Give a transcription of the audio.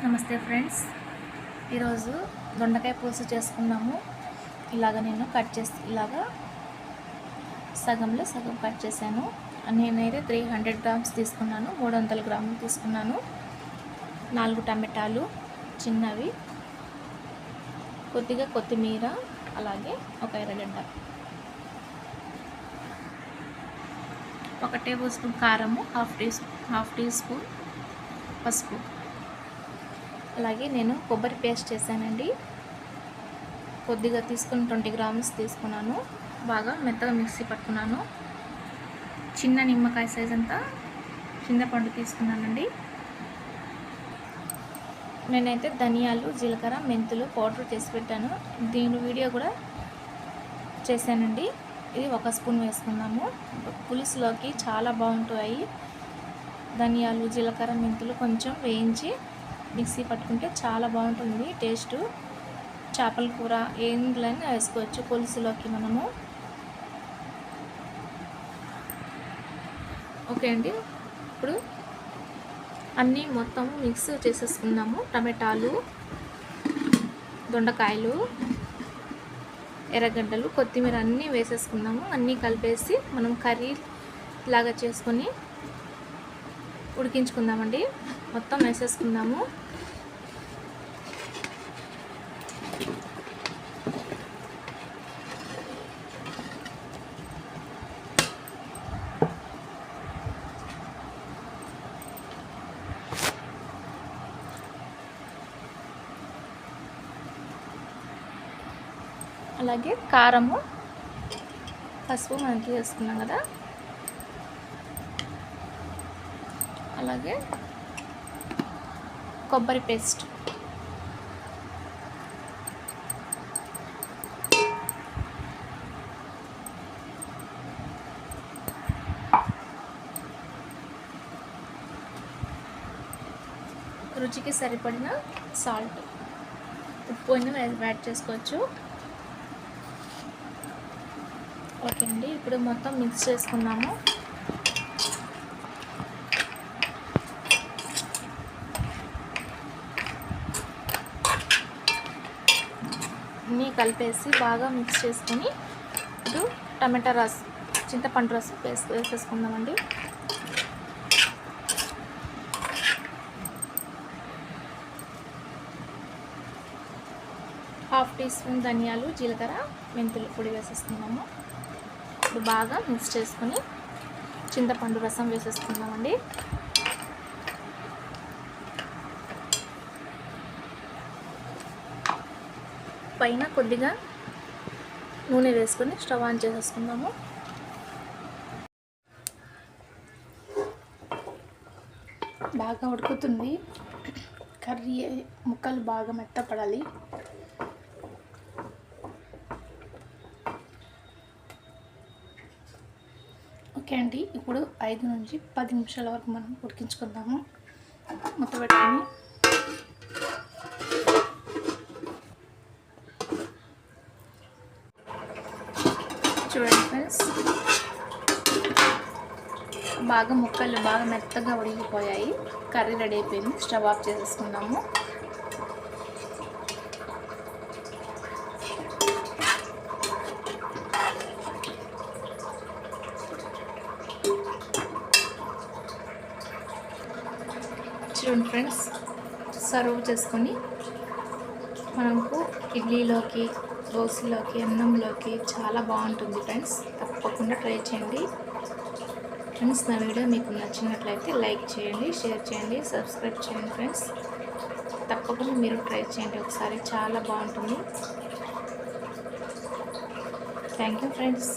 నమస్తే ఫ్రెండ్స్, ఈరోజు దొండకాయ పులుసు చేసుకున్నాము. ఇలాగ నేను కట్ చేసి ఇలాగా సగంలో సగం కట్ చేశాను. నేనైతే 300 గ్రామ్స్ తీసుకున్నాను, 300 గ్రాములు తీసుకున్నాను. 4 టమాటాలు చిన్నవి, కొద్దిగా కొత్తిమీర, అలాగే ఒక ఎర్రగడ్డ, 1 టేబుల్ స్పూన్ కారము, హాఫ్ టీ స్పూన్ పసుపు. అలాగే నేను కొబ్బరి పేస్ట్ చేశానండి. కొద్దిగా తీసుకుని 20 గ్రామ్స్ తీసుకున్నాను. బాగా మెత్తగా మిక్సీ పట్టుకున్నాను. చిన్న నిమ్మకాయ సైజ్ అంతా చింతపండు తీసుకున్నానండి. నేనైతే ధనియాలు, జీలకర్ర, మెంతులు పౌడర్ చేసి పెట్టాను. దీని వీడియో కూడా చేశానండి. ఇది 1 స్పూన్ వేసుకున్నాము. పులుసులోకి చాలా బాగుంటాయి. ధనియాలు, జీలకర్ర, మెంతులు కొంచెం వేయించి మిక్సీ పట్టుకుంటే చాలా బాగుంటుంది టేస్ట్. చేపల కూర ఏందులైనా వేసుకోవచ్చు పులుసులోకి మనము. ఓకే అండి, ఇప్పుడు అన్నీ మొత్తం మిక్స్ చేసేసుకున్నాము. టమాటాలు, దొండకాయలు, ఎర్రగడ్డలు, కొత్తిమీర అన్నీ వేసేసుకున్నాము. అన్నీ కలిపేసి మనం కర్రీ లాగా చేసుకొని ఉడికించుకుందామండి. మొత్తం వేసేసుకుందాము. అలాగే కారము, పసుపు మనం వేసుకున్నాం కదా, అలాగే కొబ్బరి పేస్ట్, రుచికి సరిపడిన సాల్ట్, ఉప్పు యాడ్ చేసుకోవచ్చు. ఓకే అండి, ఇప్పుడు మొత్తం మిక్స్ చేసుకున్నాము. అన్నీ కలిపేసి బాగా మిక్స్ చేసుకొని ఇప్పుడు టమాటా రసం, చింతపండు రసం వేసేసుకుందామండి. హాఫ్ టీ స్పూన్ ధనియాలు, జీలకర్ర, మెంతులు పొడి వేసేసుకున్నాము. ఇప్పుడు బాగా మిక్స్ చేసుకొని చింతపండు రసం వేసేసుకుందామండి. పైన కొద్దిగా నూనె వేసుకొని స్టవ్ ఆన్ చేసేసుకుందాము. బాగా ఉడుకుతుంది కర్రీ, ముక్కలు బాగా మెత్తపడాలి. ఓకే అండి, ఇప్పుడు 5 నుంచి 10 నిమిషాల వరకు మనం ఉడికించుకుందాము. మూత పెట్టుకొని చూడండి ఫ్రెండ్స్, బాగా ముక్కలు బాగా మెత్తగా ఉడికిపోయాయి. కర్రీ రెడీ అయిపోయింది. స్టవ్ ఆఫ్ చేసేసుకున్నాము. చూడండి ఫ్రెండ్స్, సర్వ్ చేసుకొని మనకు ఇడ్లీలోకి, దోశలోకి, అన్నంలోకి చాలా బాగుంటుంది ఫ్రెండ్స్. తప్పకుండా ట్రై చేయండి ఫ్రెండ్స్. నా వీడియో మీకు నచ్చినట్లయితే లైక్ చేయండి, షేర్ చేయండి, సబ్స్క్రైబ్ చేయండి ఫ్రెండ్స్. తప్పకుండా మీరు ట్రై చేయండి ఒకసారి, చాలా బాగుంటుంది. Thank you friends.